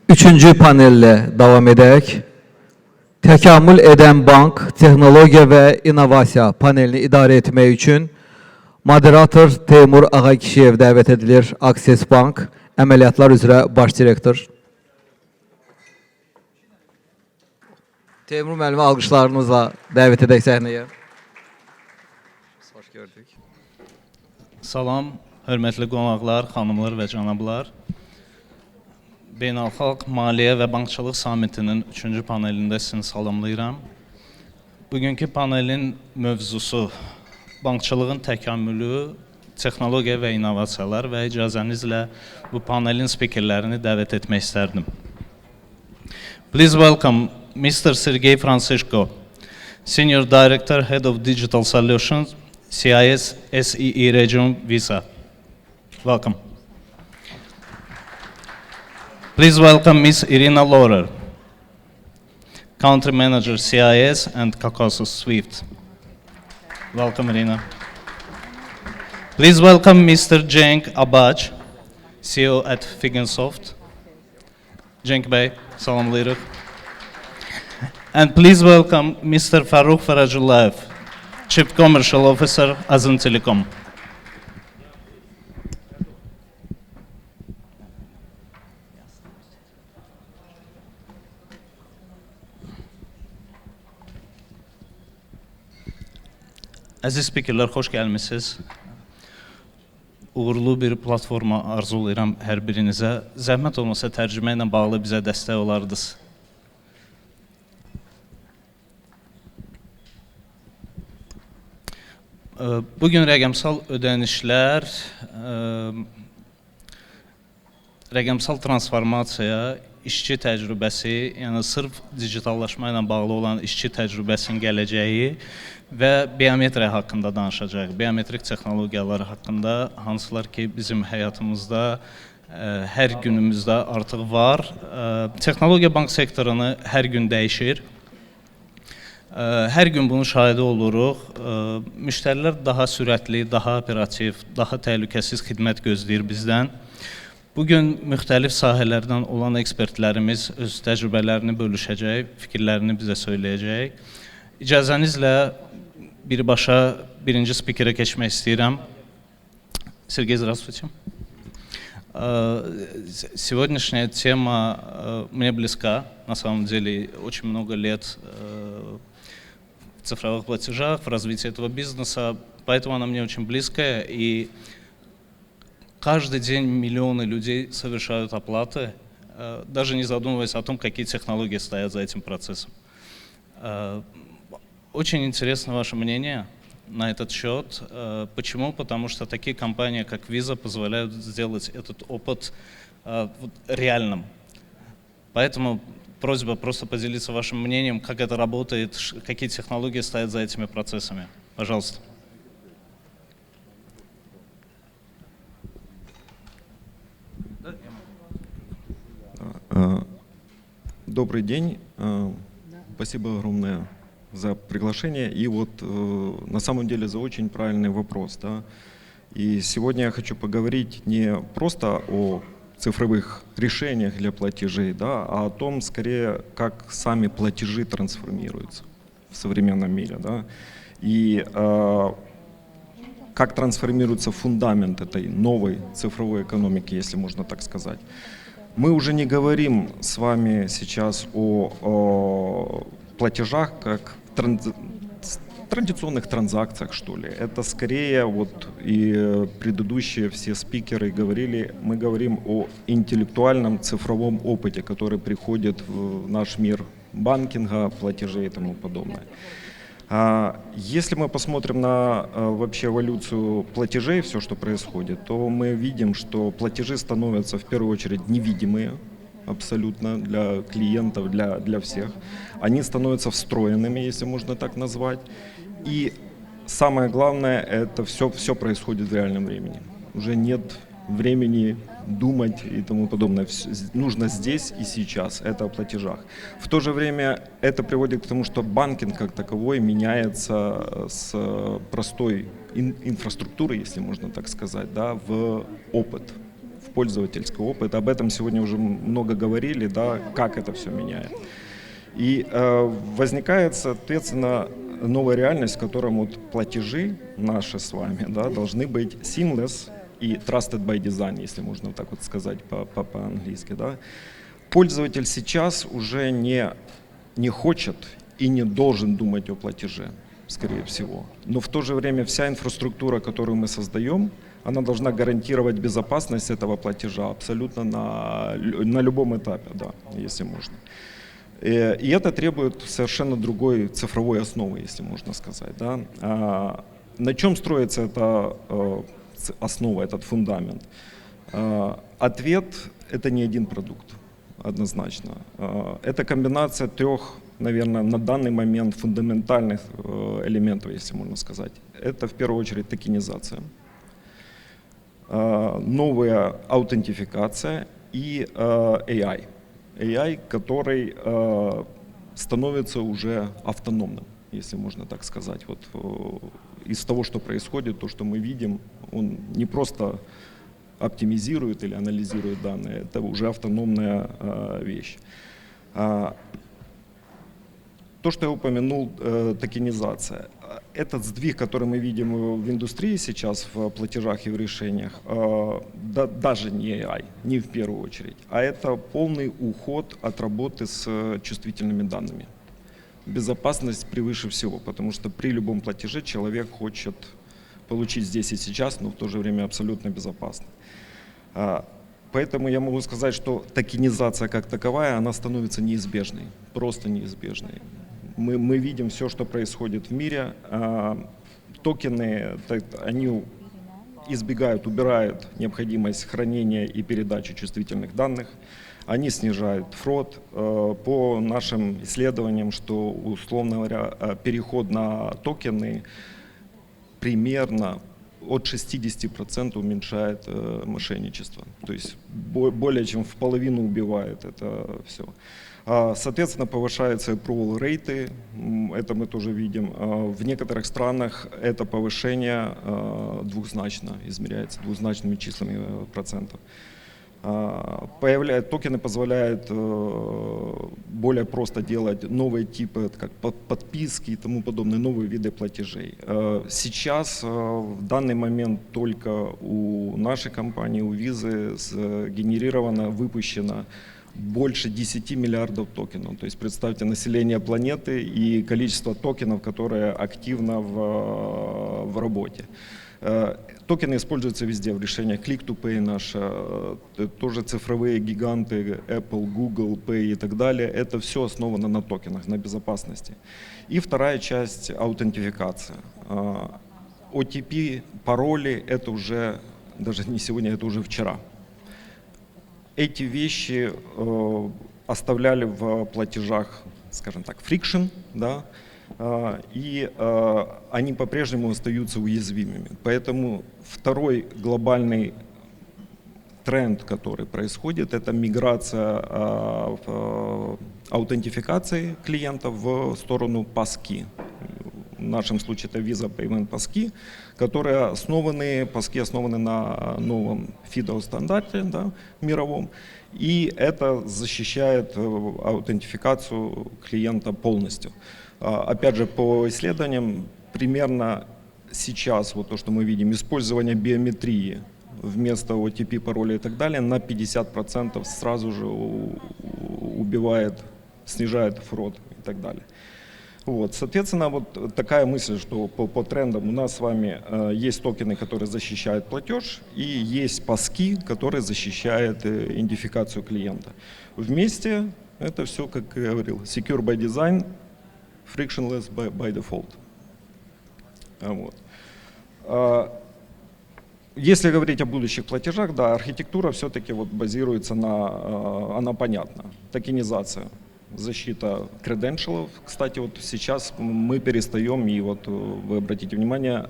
Üçüncü panelle devam edək. Təkamül edən bank, texnologiya və innovasiya panelini idarə etmək üçün moderator Teymur Ağakişiyev dəvət edilir. Access Bank, əməliyyatlar üzrə baş direktor. Teymur müəllimi alqışlarınızla dəvət edək səhnəyə. Xoş gördük. Salam, hörmətli qonaqlar, xanımlar və cənablar. Beynəlxalq Maliyyə və Bankçılıq Sammitinin 3-cü panelində sizi salamlayıram. Bugünkü panelin mövzusu bankçılığın təkamülü, texnologiya və innovasiyalar və icazənizlə bu panelin spikerlərini dəvət etmək istərdim. Please welcome Mr. Sergey Francisco, Senior Director, Head of Digital Solutions, CIS SEE Region Visa. Welcome. Please welcome Ms. Irina Laurer, Country Manager CIS and Caucasus Swift. Welcome, Irina. Please welcome Mr. Cenk Abaj, CEO at Figensoft. Cenk Bey, salamlayırıq. And please welcome Mr. Faruk Farajulayev, Chief Commercial Officer, Azın Telecom. Əziz spikerlər, xoş gəlmişsiniz. Uğurlu bir platforma arzulayıram hər birinizə. Zəhmət olmasa tərcümə ilə bağlı bizə dəstək olardınız. Bugün rəqəmsal ödənişlər, rəqəmsal transformasiya, işçi təcrübəsi, yəni sırf digitallaşma ilə bağlı olan işçi təcrübəsinin gələcəyi və biometriya haqqında danışacaq. Biometrik texnologiyalar haqqında, hansılar ki bizim həyatımızda, hər günümüzdə artıq var. Texnologiya bank sektorunu hər gün dəyişir. Hər gün bunun şahidi oluruq. Müştərilər daha sürətli, daha operativ, daha təhlükəsiz xidmət gözləyir bizdən. Bugün müxtəlif sahələrdən olan ekspertlərimiz öz təcrübələrini bölüşəcək, fikirlərini bizə söyləyəcək. İcazənizlə birbaşa birinci spikerə keçmək istəyirəm. Сергей, здравствуйте. Сегодняшняя тема мне близка. На самом деле, очень много лет в цифровых платежах, в развитии этого бизнеса, поэтому она мне очень близкая. И каждый день миллионы людей совершают оплаты, даже не задумываясь о том, какие технологии стоят за этим процессом. Очень интересно ваше мнение на этот счет. Почему? Потому что такие компании, как Visa, позволяют сделать этот опыт реальным. Поэтому просьба просто поделиться вашим мнением, как это работает, какие технологии стоят за этими процессами. Пожалуйста. Добрый день. Спасибо огромное за приглашение и вот на самом деле за очень правильный вопрос. Да? И сегодня я хочу поговорить не просто о цифровых решениях для платежей, да, а о том скорее, как сами платежи трансформируются в современном мире. Да? И как трансформируется фундамент этой новой цифровой экономики, если можно так сказать. Мы уже не говорим с вами сейчас о платежах как традиционных транзакциях, что ли. Это скорее, вот и предыдущие все спикеры говорили, мы говорим о интеллектуальном цифровом опыте, который приходит в наш мир банкинга, платежей и тому подобное. Если мы посмотрим на вообще эволюцию платежей, все, что происходит, то мы видим, что платежи становятся в первую очередь невидимые абсолютно для клиентов, для всех. Они становятся встроенными, если можно так назвать. И самое главное, это все происходит в реальном времени. Уже нет времени думать и тому подобное. Нужно здесь и сейчас, это о платежах. В то же время это приводит к тому, что банкинг как таковой меняется с простой инфраструктуры, если можно так сказать, да, в опыт, в пользовательский опыт. Об этом сегодня уже много говорили, да, как это все меняет. И возникает, соответственно, новая реальность, в которой вот платежи наши с вами, да, должны быть seamless и trusted by design, если можно так вот сказать по-английски. Да. Пользователь сейчас уже не хочет и не должен думать о платеже, скорее всего. Но в то же время вся инфраструктура, которую мы создаем, она должна гарантировать безопасность этого платежа абсолютно на любом этапе, да, если можно. И это требует совершенно другой цифровой основы, если можно сказать. Да. На чем строится эта основа, этот фундамент? Ответ – это не один продукт, однозначно. Это комбинация трех, наверное, на данный момент фундаментальных элементов, если можно сказать. Это в первую очередь токенизация, новая аутентификация и AI. AI, который становится уже автономным, если можно так сказать. Вот из того, что происходит, то, что мы видим, он не просто оптимизирует или анализирует данные, это уже автономная вещь. То, что я упомянул, токенизация. Этот сдвиг, который мы видим в индустрии сейчас, в платежах и в решениях, даже не AI, не в первую очередь, а это полный уход от работы с чувствительными данными. Безопасность превыше всего, потому что при любом платеже человек хочет получить здесь и сейчас, но в то же время абсолютно безопасно. Поэтому я могу сказать, что токенизация как таковая, она становится неизбежной, просто неизбежной. Мы видим все, что происходит в мире. Токены, они убирают необходимость хранения и передачи чувствительных данных. Они снижают фрод. По нашим исследованиям, что, условно говоря, переход на токены примерно от 60% уменьшает мошенничество. То есть более чем в половину убивает это все. Соответственно, повышаются approval рейты, это мы тоже видим. В некоторых странах это повышение двухзначно измеряется, двузначными числами процентов. Токены позволяют более просто делать новые типы, как подписки и тому подобное, новые виды платежей. Сейчас, в данный момент, только у нашей компании, у Visa, сгенерировано, выпущено больше 10 миллиардов токенов. То есть представьте население планеты и количество токенов, которые активно в работе. Токены используются везде, в решениях Click-to-Pay наши, тоже цифровые гиганты Apple, Google Pay и так далее. Это все основано на токенах, на безопасности. И вторая часть – аутентификация. OTP, пароли – это уже, даже не сегодня, это уже вчера. Эти вещи оставляли в платежах, скажем так, friction, да, и они по-прежнему остаются уязвимыми. Поэтому второй глобальный тренд, который происходит, это миграция аутентификации клиентов в сторону паски. В нашем случае это Visa Payment паски, которые паски основаны на новом FIDO стандарте, да, мировом, и это защищает аутентификацию клиента полностью. Опять же, по исследованиям, примерно сейчас, вот то, что мы видим, использование биометрии вместо OTP, пароля и так далее, на 50% сразу же снижает фрод и так далее. Вот, соответственно, вот такая мысль, что по трендам у нас с вами есть токены, которые защищают платеж, и есть паски, которые защищают идентификацию клиента. Вместе это все, как я говорил, secure by design, frictionless by default. Вот. Если говорить о будущих платежах, да, архитектура все-таки вот базируется она понятна, токенизация. Защита креденшалов. Кстати, вот сейчас мы перестаем, и вот вы обратите внимание,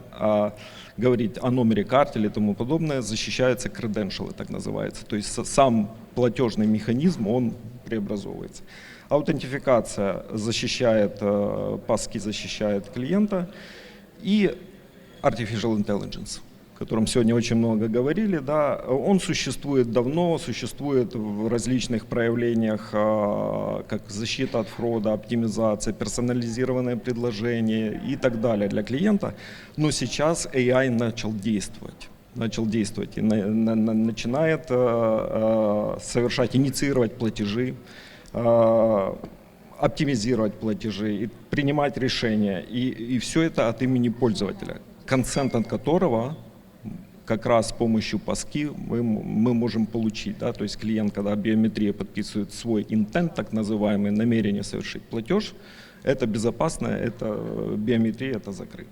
говорить о номере карты или тому подобное, защищаются креденшалы, так называется. То есть сам платежный механизм, он преобразовывается. Аутентификация защищает, паски защищает клиента, и artificial intelligence. о котором сегодня очень много говорили, да, он существует давно, существует в различных проявлениях, как защита от фрода, оптимизация, персонализированное предложение и так далее для клиента. Но сейчас AI начал действовать и начинает совершать, инициировать платежи, оптимизировать платежи, и принимать решения. И все это от имени пользователя, консент от которого как раз с помощью паски мы можем получить. Да? То есть клиент, когда биометрия подписывает свой intent, так называемый, намерение совершить платеж, это безопасно, это биометрия, это закрыто.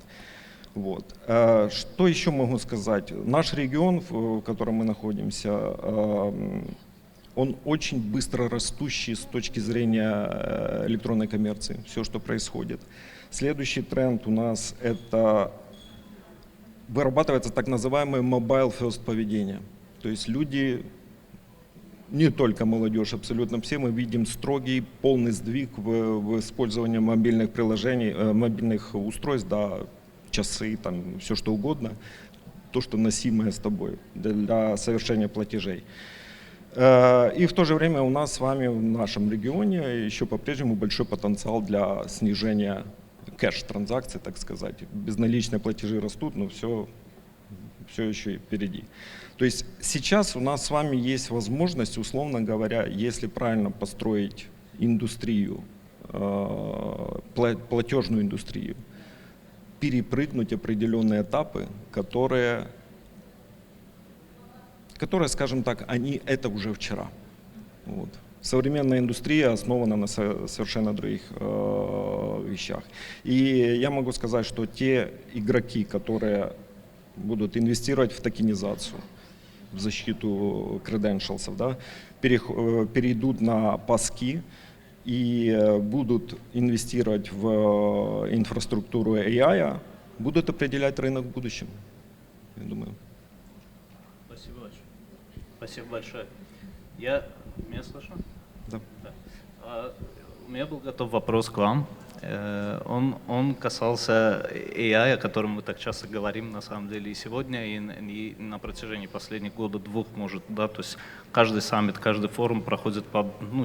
Вот. Что еще могу сказать? Наш регион, в котором мы находимся, он очень быстро растущий с точки зрения электронной коммерции, все, что происходит. Следующий тренд у нас — это вырабатывается так называемое mobile first поведение. То есть люди, не только молодежь, абсолютно все, мы видим строгий, полный сдвиг в использовании мобильных приложений, мобильных устройств, да, часы, там, все что угодно, то, что носимое с тобой для совершения платежей. И в то же время у нас с вами в нашем регионе еще по-прежнему большой потенциал для снижения кэш-транзакций, так сказать. Безналичные платежи растут, но все еще впереди. То есть сейчас у нас с вами есть возможность, условно говоря, если правильно построить индустрию, платежную индустрию, перепрыгнуть определенные этапы, которые, скажем так, это уже вчера. Вот. Современная индустрия основана на совершенно других вещах. И я могу сказать, что те игроки, которые будут инвестировать в токенизацию, в защиту credentials, да, перейдут на паски и будут инвестировать в инфраструктуру AI, будут определять рынок в будущем, я думаю. Спасибо большое. Спасибо большое. Меня слышно? Да. У меня был готов вопрос к вам. Он касался AI, о котором мы так часто говорим, на самом деле, и сегодня, и на протяжении последних года-двух, может, да, то есть каждый саммит, каждый форум проходит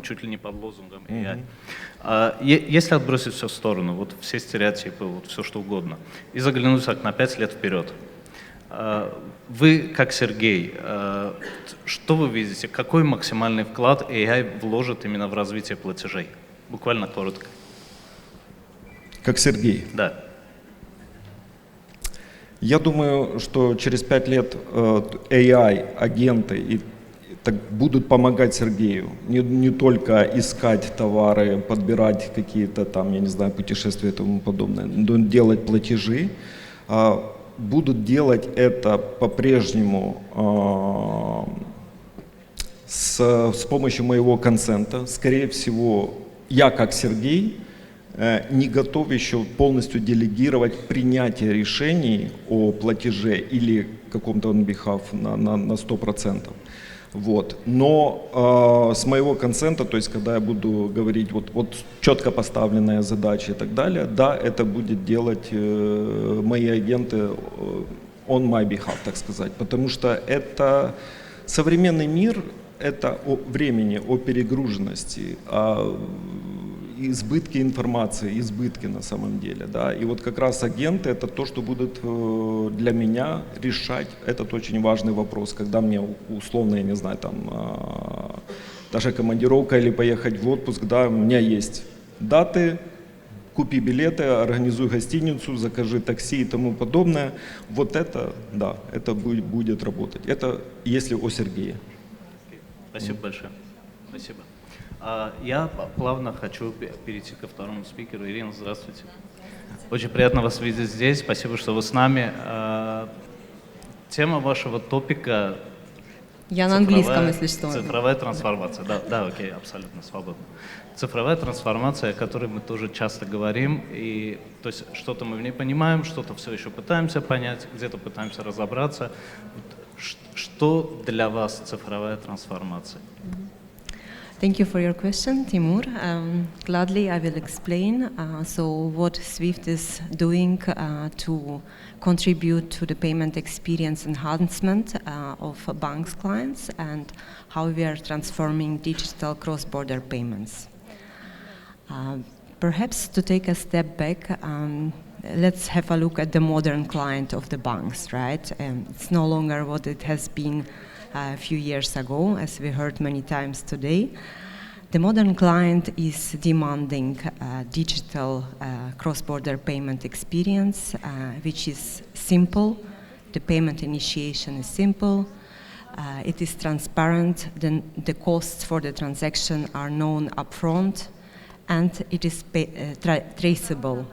чуть ли не под лозунгом AI. Если отбросить все в сторону, вот все стереотипы, вот все что угодно, и заглянуть так на 5 лет вперед, вы, как Сергей, что вы видите, какой максимальный вклад AI вложит именно в развитие платежей? Буквально коротко. Как Сергей? Да. Я думаю, что через 5 лет AI-агенты будут помогать Сергею не только искать товары, подбирать какие-то там, я не знаю, путешествия и тому подобное, но делать платежи, будут делать это по-прежнему с помощью моего консента. Скорее всего, я как Сергей не готов еще полностью делегировать принятие решений о платеже или каком-то on behalf на 100%. Вот. Но с моего консента, то есть когда я буду говорить вот четко поставленная задача и так далее, да, это будет делать мои агенты on my behalf, так сказать. Потому что это современный мир, это о времени, о перегруженности, о избытке информации, избытки на самом деле, да, и вот как раз агенты — это то, что будут для меня решать этот очень важный вопрос, когда мне условно, я не знаю, там, даже командировка или поехать в отпуск, да, у меня есть даты, купи билеты, организуй гостиницу, закажи такси и тому подобное, вот это, да, это будет работать, это если о Сергее. Спасибо большое. Спасибо. Я плавно хочу перейти ко второму спикеру. Ирина, здравствуйте. Очень приятно вас видеть здесь. Спасибо, что вы с нами. Тема вашего топика — я на английском, если что. Цифровая трансформация. Да, окей, абсолютно свободно. Цифровая трансформация, о которой мы тоже часто говорим. И, то есть что-то мы в ней понимаем, что-то все еще пытаемся понять, где-то пытаемся разобраться. Что для вас цифровая трансформация? Thank you for your question, Timur. Gladly, I will explain. So what SWIFT is doing to contribute to the payment experience enhancement of banks clients and how we are transforming digital cross-border payments. Perhaps to take a step back, let's have a look at the modern client of the banks, right? It's no longer what it has been a few years ago, as we heard many times today. The modern client is demanding digital cross-border payment experience, which is simple. The payment initiation is simple. It is transparent. The costs for the transaction are known upfront, and it is traceable.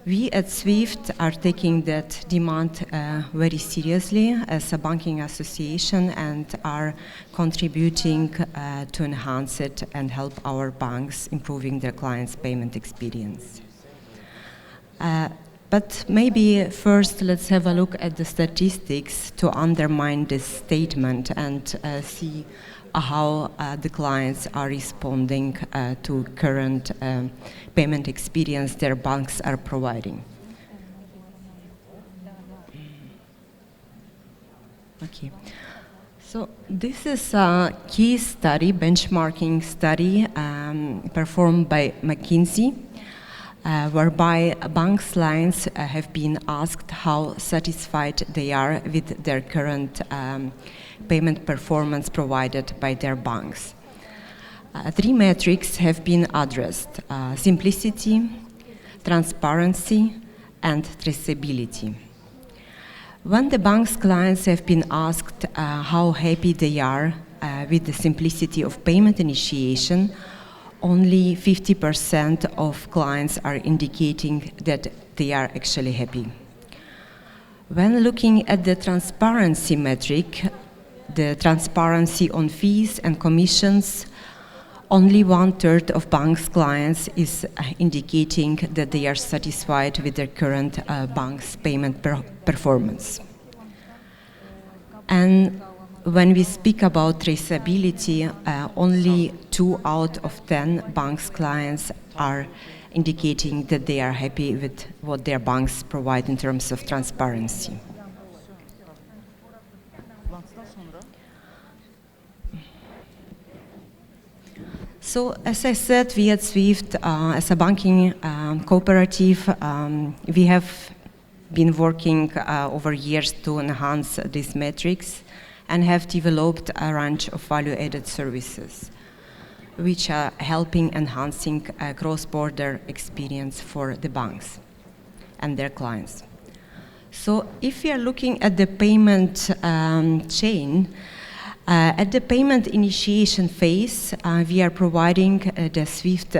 We at SWIFT are taking that demand very seriously as a banking association and are contributing to enhance it and help our banks improving their clients' payment experience. But maybe first let's have a look at the statistics to undermine this statement and see how the clients are responding to current payment experience their banks are providing. Okay. So this is a key study, benchmarking study performed by McKinsey, whereby banks clients have been asked how satisfied they are with their current payment performance provided by their banks. Three metrics have been addressed: simplicity, transparency, and traceability. When the bank's clients have been asked how happy they are with the simplicity of payment initiation, only 50% of clients are indicating that they are actually happy. When looking at the transparency metric, the transparency on fees and commissions, only 1/3 of banks' clients is indicating that they are satisfied with their current bank's payment performance. And when we speak about traceability, only 2 out of 10 banks' clients are indicating that they are happy with what their banks provide in terms of transparency. So, as I said, we at SWIFT, as a banking cooperative, we have been working over years to enhance these metrics and have developed a range of value-added services, which are helping enhancing cross-border experience for the banks and their clients. So, if we are looking at the payment chain, at the payment initiation phase, we are providing the SWIFT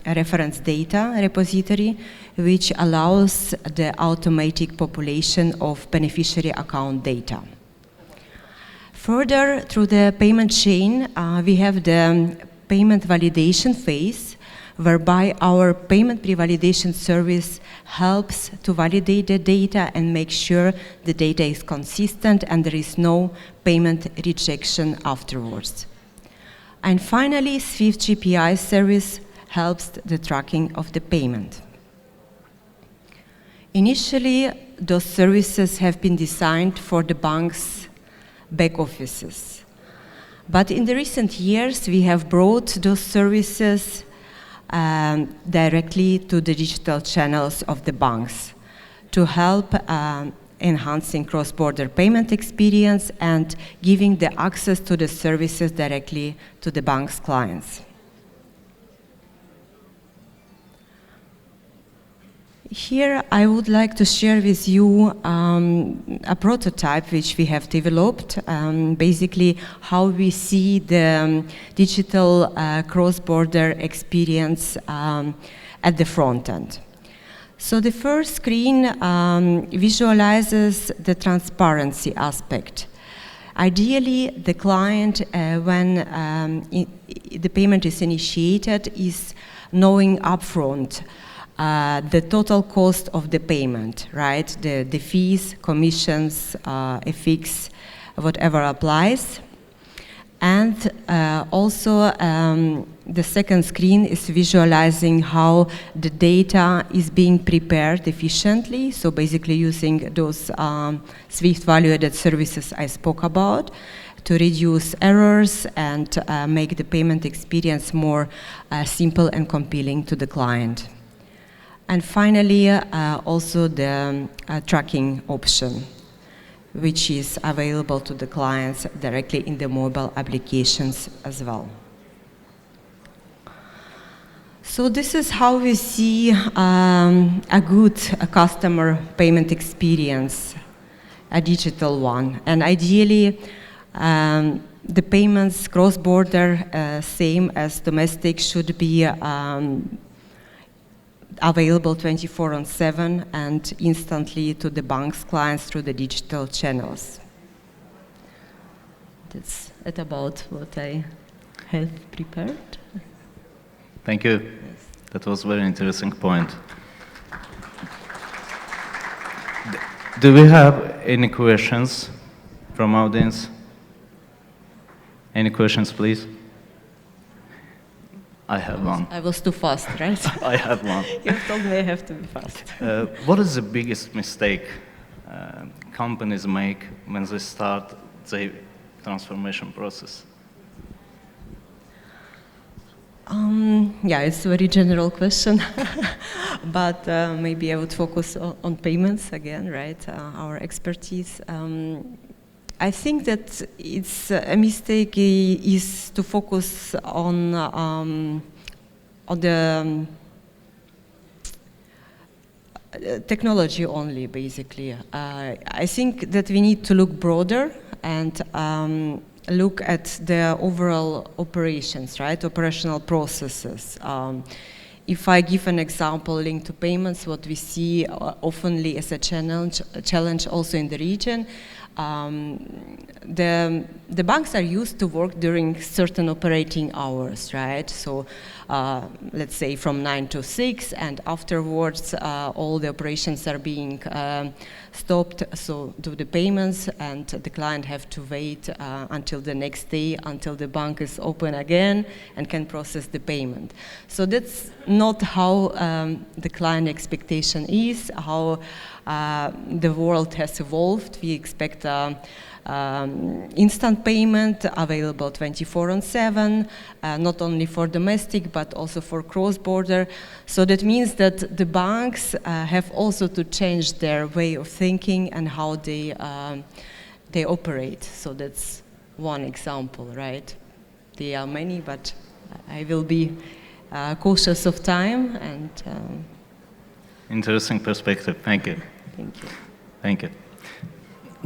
reference data repository, which allows the automatic population of beneficiary account data. Further, through the payment chain, we have the payment validation phase, whereby our payment pre-validation service helps to validate the data and make sure the data is consistent and there is no payment rejection afterwards. And finally, SWIFT GPI service helps the tracking of the payment. Initially, those services have been designed for the bank's back offices. But in the recent years, we have brought those services directly to the digital channels of the banks to help enhancing cross-border payment experience and giving the access to the services directly to the bank's clients. Here I would like to share with you a prototype which we have developed, basically how we see the digital cross-border experience at the front end. So the first screen visualizes the transparency aspect. Ideally, the client, when the payment is initiated, is knowing upfront the total cost of the payment, right? The fees, commissions, FX, whatever applies. And also, the second screen is visualizing how the data is being prepared efficiently. So basically using those Swift value-added services I spoke about to reduce errors and make the payment experience more simple and compelling to the client. And finally, also the tracking option, which is available to the clients directly in the mobile applications as well. So this is how we see a good customer payment experience, a digital one. And ideally, the payments cross-border, same as domestic, should be available 24/7 and instantly to the bank's clients through the digital channels. That's it about what I have prepared. Thank you. That was a very interesting point. Do we have any questions from audience? Any questions, please? I have one. I was too fast, right? I have one. You told me I have to be fast. What is the biggest mistake companies make when they start the transformation process? Yeah, it's a very general question, but maybe I would focus on payments again, right? Our expertise. I think that it's a mistake is to focus on the technology only, basically. I think that we need to look broader and look at the overall operations, right? Operational processes. If I give an example linked to payments, what we see oftenly as a challenge also in the region, the banks are used to work during certain operating hours, right? So let's say from 9 to 6, and afterwards all the operations are being stopped, so do the payments, and the client have to wait until the next day, until the bank is open again and can process the payment. So that's not how the client expectation is, how the world has evolved. We expect instant payment available 24/7, not only for domestic but also for cross-border. So that means that the banks have also to change their way of thinking and how they operate. So that's one example, right? There are many, but I will be cautious of time and. Interesting perspective. Thank you. Thank you. Thank you.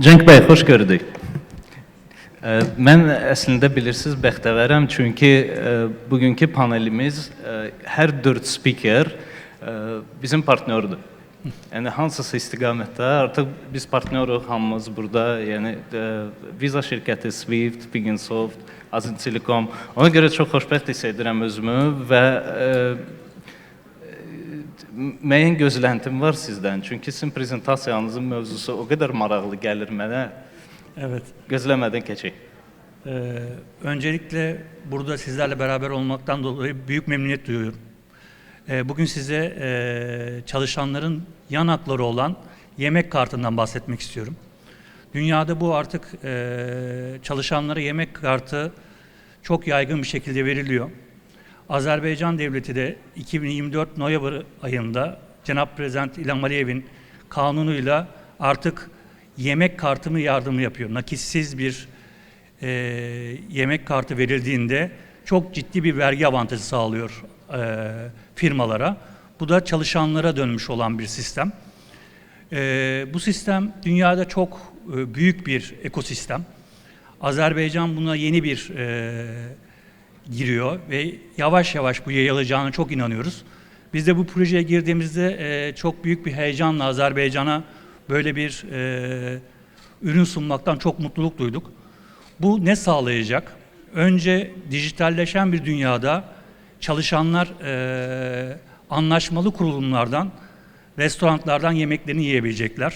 Cenk bəy, xoş gördük. Mən əslində bilirsiniz bəxtəvərəm, çünki bugünkü panelimiz hər 4 speaker bizim partnyordur. Yəni hansısa istiqamətdə artıq biz partnyoruq hamımız burada, yəni Visa şirkəti, Swift, Piginsoft, Azin Telekom. Ona görə çox xoşbəxt hiss edirəm özümü və müəyyən gözləntim var sizdən. Çünki sizin prezentasiyanızın mövzusu o qədər maraqlı gəlir mənə. Evet. Gözlemeden keçək. Öncelikle burada sizlerle beraber olmaktan dolayı büyük memnuniyet duyuyorum. Bugün size çalışanların yan hakları olan yemek kartından bahsetmek istiyorum. Dünyada bu artık çalışanlara yemek kartı çok yaygın bir şekilde veriliyor. Azerbaycan Devleti de 2024 Noyabr ayında Cenab-ı Prezident İlham Aliyev'in kanunuyla artık yemek kartı yardımı yapıyor. Nakitsiz bir yemek kartı verildiğinde çok ciddi bir vergi avantajı sağlıyor firmalara. Bu da çalışanlara dönmüş olan bir sistem. Bu sistem dünyada çok büyük bir ekosistem. Azerbaycan buna yeni bir giriyor ve yavaş yavaş bu yayılacağına çok inanıyoruz. Biz de bu projeye girdiğimizde çok büyük bir heyecanla Azerbaycan'a böyle bir ürün sunmaktan çok mutluluk duyduk. Bu ne sağlayacak? Önce dijitalleşen bir dünyada çalışanlar anlaşmalı kurulumlardan, restoranlardan yemeklerini yiyebilecekler.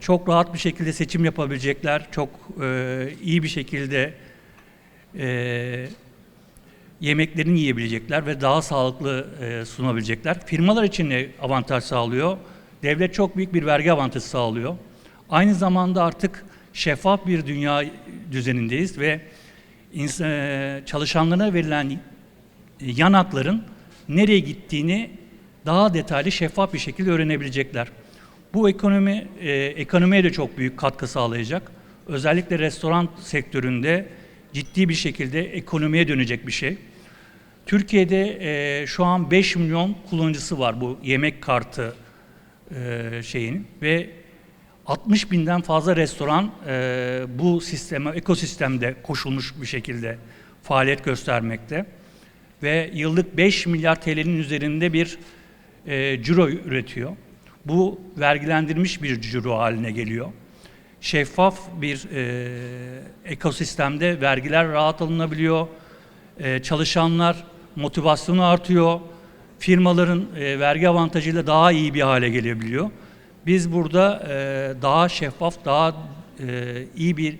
çok rahat bir şekilde seçim yapabilecekler, çok iyi bir şekilde yemeklerini yiyebilecekler ve daha sağlıklı sunabilecekler. Firmalar için de avantaj sağlıyor. Devlet çok büyük bir vergi avantajı sağlıyor. Aynı zamanda artık şeffaf bir dünya düzenindeyiz ve çalışanlara verilen yan hakların nereye gittiğini daha detaylı, şeffaf bir şekilde öğrenebilecekler. Bu ekonomiye de çok büyük katkı sağlayacak. Özellikle restoran sektöründe ciddi bir şekilde ekonomiye dönecek bir şey. Türkiye'de şu an 5 milyon kullanıcısı var bu yemek kartı şeyin ve 60 binden fazla restoran bu sisteme, ekosistemde koşulmuş bir şekilde faaliyet göstermekte. Ve yıllık 5 milyar TL'nin üzerinde bir ciro üretiyor. Bu vergilendirilmiş bir ciro haline geliyor. Şeffaf bir ekosistemde vergiler rahat alınabiliyor. Çalışanlar motivasyonu artıyor. Firmaların vergi avantajıyla daha iyi bir hale gelebiliyor. Biz burada daha şeffaf, daha iyi bir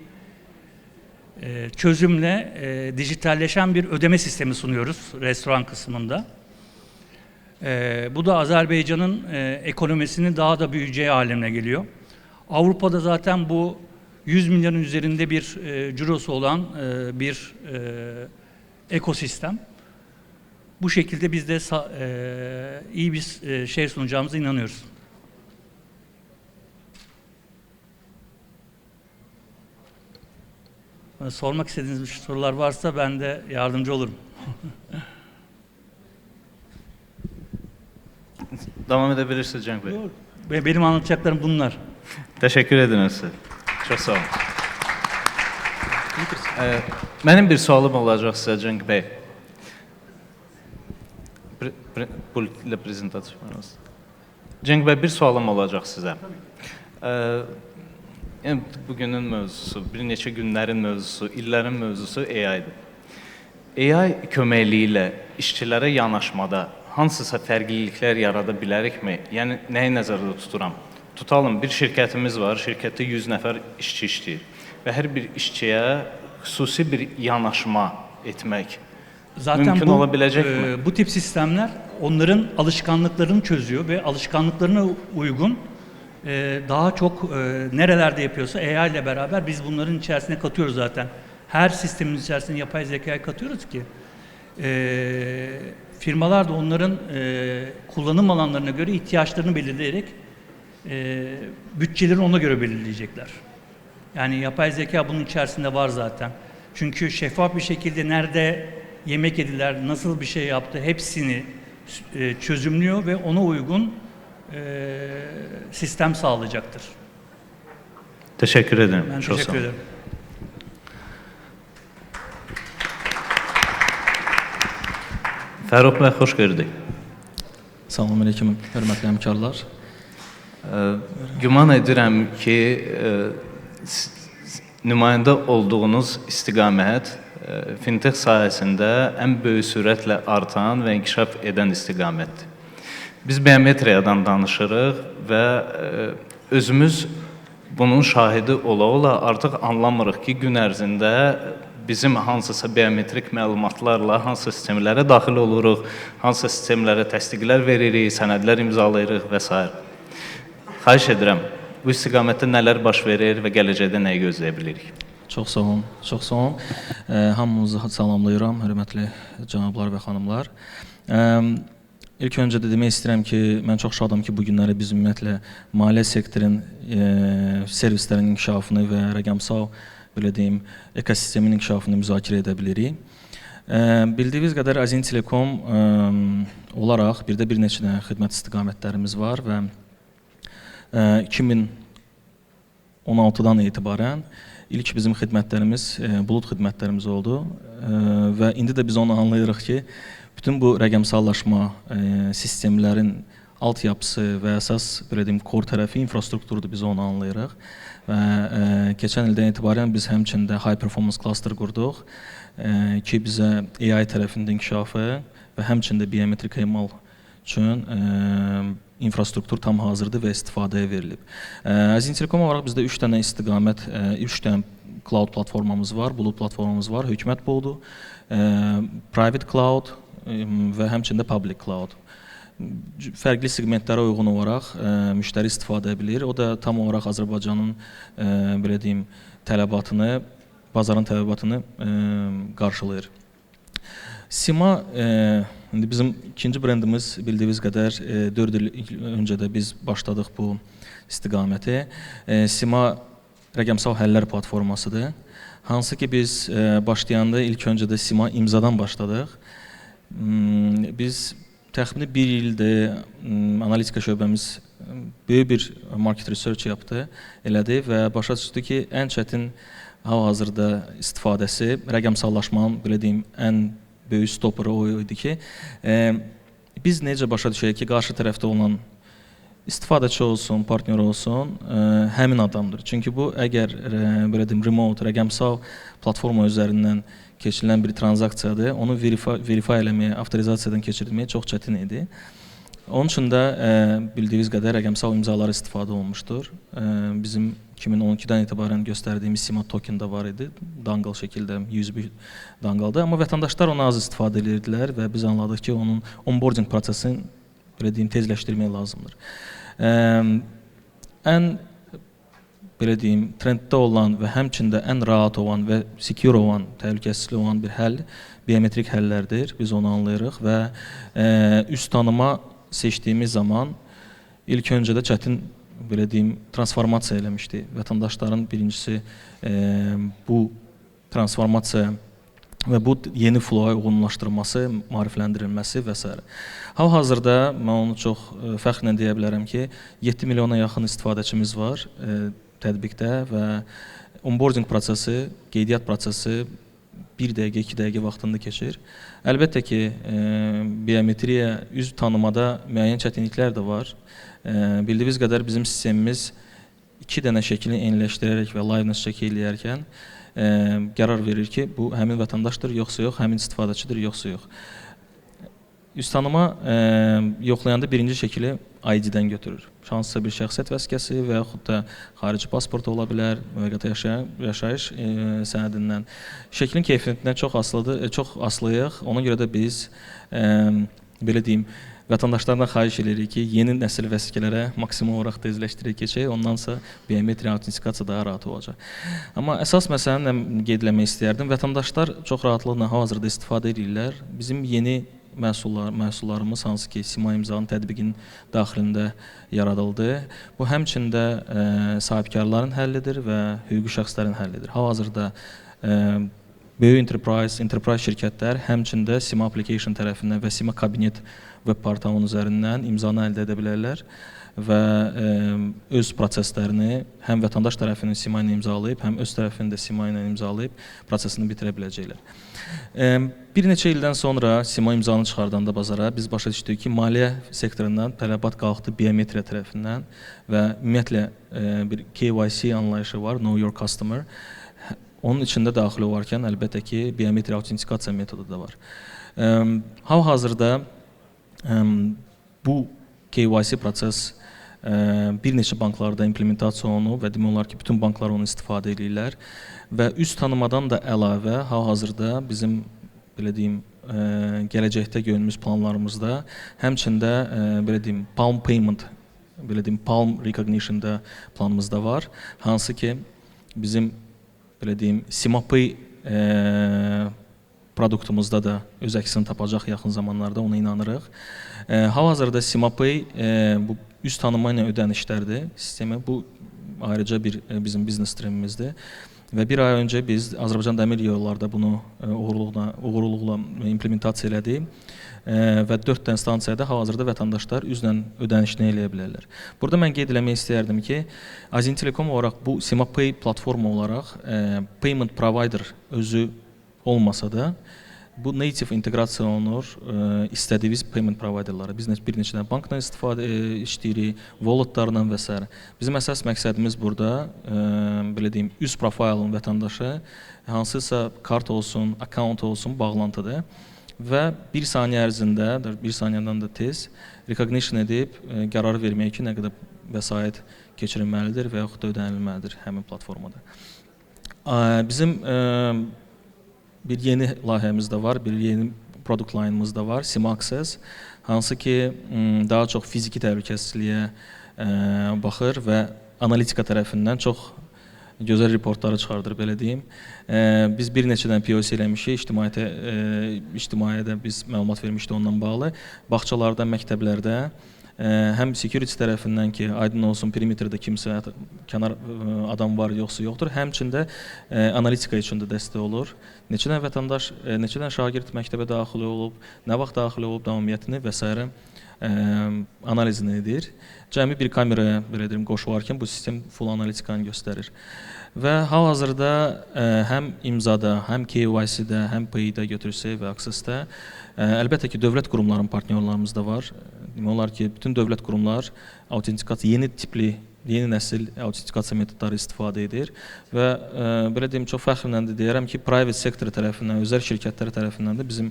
çözümle dijitalleşen bir ödeme sistemi sunuyoruz restoran kısmında. Bu da Azerbaycan'ın ekonomisinin daha da büyüyeceği haline geliyor. Avrupa'da zaten bu 100 milyonun üzerinde bir cirosu olan bir ekosistem. Bu şekilde biz de iyi bir şey sunacağımıza inanıyoruz. Sormak istediğiniz sorular varsa ben de yardımcı olurum. Davam edebilirsiniz Cenk Bey. Ve benim anlatacaklarım bunlar. Teşekkür ederim size. Çok sağ olun. Benim bir sualım olacak size Cenk Bey. Ile prezentasyon. Cenk Bey bir sualım olacak size. Yəni, bugünün mövzusu, bir neçə günlərin mövzusu, illərin mövzusu AI-dır. AI köməkliyi ilə işçilərə yanaşmada hansısa fərqliliklər yarada bilərikmi? Yəni, nəyi nəzərdə tuturam? Tutalım, bir şirkətimiz var, şirkətdə 100 nəfər işçi işləyir və hər bir işçiyə xüsusi bir yanaşma etmək mümkün olabilecek mi? Bu tip sistemler onların alışkanlıklarını çözüyor ve alışkanlıklarına uygun daha çok nerelerde yapıyorsa AI ile beraber biz bunların içerisine katıyoruz zaten. Her sistemin içerisine yapay zekayı katıyoruz ki firmalar da onların kullanım alanlarına göre ihtiyaçlarını belirleyerek bütçelerini ona göre belirleyecekler. Yani yapay zeka bunun içerisinde var zaten. Çünkü şeffaf bir şekilde nerede yemek yediler, nasıl bir şey yaptı hepsini çözümlüyor ve ona uygun sistem sağlayacaktır. Teşekkür ederim. Ben Çok teşekkür ederim. Fəruq bəy, xoş gördük. Salam aleyküm, hörmətli həmkarlar. Güman edirəm ki, nümayəndə olduğunuz istiqamət fintech sahəsində ən böyük sürətlə artan və inkişaf edən istiqamətdir. Biz biometriyadan danışırıq və özümüz bunun şahidi ola-ola artıq anlamırıq ki, gün ərzində bizim hansısa biometrik məlumatlarla hansı sistemlərə daxil oluruq, hansı sistemlərə təsdiqlər veririk, sənədlər imzalayırıq və s. Xahiş edirəm, bu istiqamətdə nələr baş verir və gələcəkdə nəyi gözləyə bilirik? Çox sağ olun, çox sağ olun. Hamınızı salamlayıram, hörmətli cənablar və xanımlar. İlk öncə də demək istəyirəm ki, mən çox şadam ki, bu günləri biz ümumiyyətlə maliyyə sektorun servislərin inkişafını və rəqəmsal belə deyim, ekosistemin inkişafını müzakirə edə bilirik. Bildiyiniz qədər Azin Telekom olaraq bir neçə xidmət istiqamətlərimiz var və 2016-dan etibarən ilk bizim xidmətlərimiz bulut xidmətlərimiz oldu və indi də biz onu anlayırıq ki, bütün bu rəqəmsallaşma sistemlərin altyapısı və əsas belə deyim, core tərəfi infrastrukturdur, biz onu anlayırıq. Və keçən ildən etibarən biz həmçində High Performance Cluster qurduq ki, bizə AI tərəfində inkişafı və həmçində biometrik emal üçün infrastruktur tam hazırdır və istifadəyə verilib. Azin Telekom olaraq bizdə 3 dənə istiqamət, 3 dənə cloud platformamız var, bulut platformamız var, hökumət buludu, private cloud və həmçində public cloud. Fərqli segmentlərə uyğun olaraq müştəri istifadə edə bilir. O da tam olaraq Azərbaycanın belə deyim tələbatını, bazarın tələbatını qarşılayır. Sima indi bizim ikinci brendimiz bildiyiniz qədər 4 il öncə də biz başladıq bu istiqaməti. Sima rəqəmsal həllər platformasıdır. Hansı ki biz başlayanda ilk öncə də Sima imzadan başladıq. Biz təxmini 1 ildir analitika şöbəmiz böyük bir market research yapdı, elədi və başa düşdü ki, ən çətin hal-hazırda istifadəsi, rəqəmsallaşmanın belə deyim, ən böyük stoperi o idi ki, biz necə başa düşək ki, qarşı tərəfdə olan istifadəçi olsun, partner olsun, həmin adamdır. Çünki bu, əgər belə deyim, remote, rəqəmsal platforma üzərindən keçirilən bir transaksiyadır, onu verify eləməyə, avtorizasiyadan keçirməyə çox çətin idi. Onun üçün də bildiyiniz qədər rəqəmsal imzalar istifadə olunmuşdur. Bizim 2012-dən etibarən göstərdiyimiz Sima token də var idi, danqal şəkildə, USB danqalda. Amma vətəndaşlar onu az istifadə edirdilər və biz anladıq ki, onun onboarding prosesini belə deyim, tezləşdirmək lazımdır. Ən belə deyim, trenddə olan və həmçində ən rahat olan və secure olan, təhlükəsizlik olan bir həll biometrik həllərdir. Biz onu anlayırıq və üst tanıma seçdiyimiz zaman ilk öncə də çətin belə deyim, transformasiya eləmişdi. Vətəndaşların birincisi bu transformasiya və bu yeni flow-a uyğunlaşdırılması, maarifləndirilməsi və s. Hal-hazırda mən onu çox fəxrlə deyə bilərəm ki, 7 milyona yaxın istifadəçimiz var tətbiqdə və onboarding prosesi, qeydiyyat prosesi 1 dəqiqə, 2 dəqiqə vaxtında keçir. Əlbəttə ki, biometriya, üz tanımada müəyyən çətinliklər də var. Bildiyiniz qədər bizim sistemimiz 2 dənə şəklini eyniləşdirərək və liveness çək eləyərkən qərar verir ki, bu həmin vətəndaşdır, yoxsa yox, həmin istifadəçidir, yoxsa yox. Üz tanıma yoxlayanda birinci şəkili ID-dən götürür. Hansısa bir şəxsiyyət vəsiqəsi və yaxud da xarici pasport ola bilər, müvəqqəti yaşayış sənədindən. Şəklin keyfiyyətindən çox asılıyıq. Ona görə də biz belə deyim, vətəndaşlardan xahiş edirik ki, yeni nəsil vəsiqələrə maksimum olaraq tezləşdirək keçək, ondansa biometri autentikasiya daha rahat olacaq. Amma əsas məsələni qeyd eləmək istəyərdim. Vətəndaşlar çox rahatlıqla hal-hazırda istifadə edirlər. Bizim yeni məhsullarımız hansı ki, Sima imzanın tətbiqinin daxilində yaradıldı. Bu həmçində sahibkarların həllidir və hüquqi şəxslərin həllidir. Hal-hazırda böyük enterprise şirkətlər həmçində Sima application tərəfindən və Sima kabinet web portalının üzərindən imzanı əldə edə bilərlər və öz proseslərini həm vətəndaş tərəfindən Sima ilə imzalayıb, həm öz tərəfində Sima ilə imzalayıb prosesini bitirə biləcəklər. Bir neçə ildən sonra Sima imzanı çıxardanda bazara biz başa düşdük ki, maliyyə sektorundan tələbat qalxdı biometriya tərəfindən və ümumiyyətlə bir KYC anlayışı var, Know Your Customer. Onun içində daxil olarkən əlbəttə ki, biometri autentikasiya metodu da var. Hal-hazırda bu KYC proses bir neçə banklarda implementasiya olunub və demək olar ki, bütün banklar onu istifadə edirlər və üz tanımadan da əlavə hal-hazırda bizim belə deyim, gələcəkdə görünmüş planlarımızda həmçində belə deyim, Palm Payment, belə deyim, Palm Recognition da planımızda var. Hansı ki, bizim belə deyim, SimaPay produktumuzda da öz əksini tapacaq yaxın zamanlarda, ona inanırıq. Hal-hazırda SimaPay bu üz tanıma ilə ödənişlərdir sistemi. Bu ayrıca bir bizim biznes streamimizdir. Və bir ay öncə biz Azərbaycan Dəmir Yollarda bunu uğurluqla implementasiya elədik və 4 dənə stansiyada hal-hazırda vətəndaşlar üzlə ödənişini eləyə bilərlər. Burada mən qeyd eləmək istəyərdim ki, Azin Telekom olaraq bu SimaPay platforma olaraq payment provider özü olmasa da bu native inteqrasiya olunur istədiyiniz payment providerlara. Biz bir neçə dənə bankla istifadə işləyirik, walletlarla və s. Bizim əsas məqsədimiz burada belə deyim, üz profilin vətəndaşı hansısa kart olsun, account olsun, bağlantıdır və bir saniyə ərzində, bir saniyədən də tez recognition edib qərar vermək ki, nə qədər vəsait keçirilməlidir və yaxud da ödənilməlidir həmin platformada. Bizim bir yeni layihəmiz də var, bir yeni product line-ımız da var, Sim Access, hansı ki daha çox fiziki təhlükəsizliyə baxır və analitika tərəfindən çox gözəl reportları çıxardır, belə deyim. Biz bir neçədən POC eləmişik, ictimaiyyədə biz məlumat vermişdik ondan bağlı. Bağçalarda, məktəblərdə həm security tərəfindən ki, aydın olsun perimetrdə kimsə kənar adam var, yoxdur. Həmçində analitika üçün də dəstək olur. Neçədən vətəndaş, neçədən şagird məktəbə daxil olub, nə vaxt daxil olub, davamiyyətini və s. Analizini edir. Cəmi bir kameraya, belə deyim, qoşularkən bu sistem full analitikanı göstərir. Və hal-hazırda həm imzada, həm KYC-də, həm PI-də götürsək və Access-də əlbəttə ki, dövlət qurumlarının partnyorlarımız da var. Demək olar ki, bütün dövlət qurumlar autentikasiya, yeni tipli, yeni nəsil autentikasiya metodları istifadə edir və belə deyim, çox fəxrlə də deyərəm ki, private sektor tərəfindən, özəl şirkətlər tərəfindən də bizim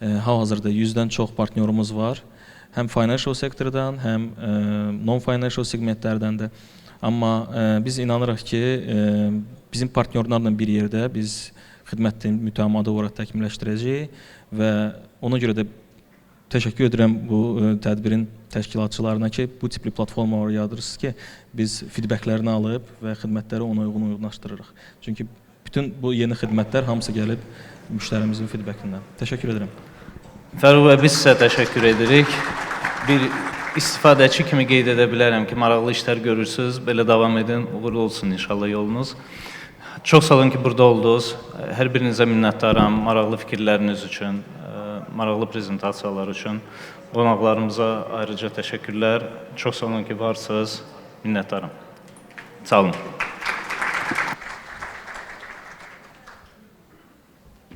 hal-hazırda 100-dən çox partnyorumuz var. Həm financial sektordan, həm non-financial segmentlərdən də. Amma biz inanırıq ki, bizim partnyorlarla bir yerdə biz xidmətin mütəmadi olaraq təkmilləşdirəcəyik və ona görə də təşəkkür edirəm bu tədbirin təşkilatçılarına ki, bu tipli platformaları yaradırsınız ki, biz feedbacklərini alıb və xidmətləri ona uyğun uyğunlaşdırırıq. Çünki bütün bu yeni xidmətlər hamısı gəlib müştərimizin feedbackindən. Təşəkkür edirəm. Fəruq bəy, biz sizə təşəkkür edirik. Bir istifadəçi kimi qeyd edə bilərəm ki, maraqlı işlər görürsünüz. Belə davam edin, uğurlu olsun inşallah yolunuz. Çox sağ olun ki, burada oldunuz. Hər birinizə minnətdaram maraqlı fikirləriniz üçün, maraqlı prezentasiyalar üçün. Qonaqlarımıza ayrıca təşəkkürlər. Çox sağ olun ki, varsınız. Minnətdaram. Sağ olun.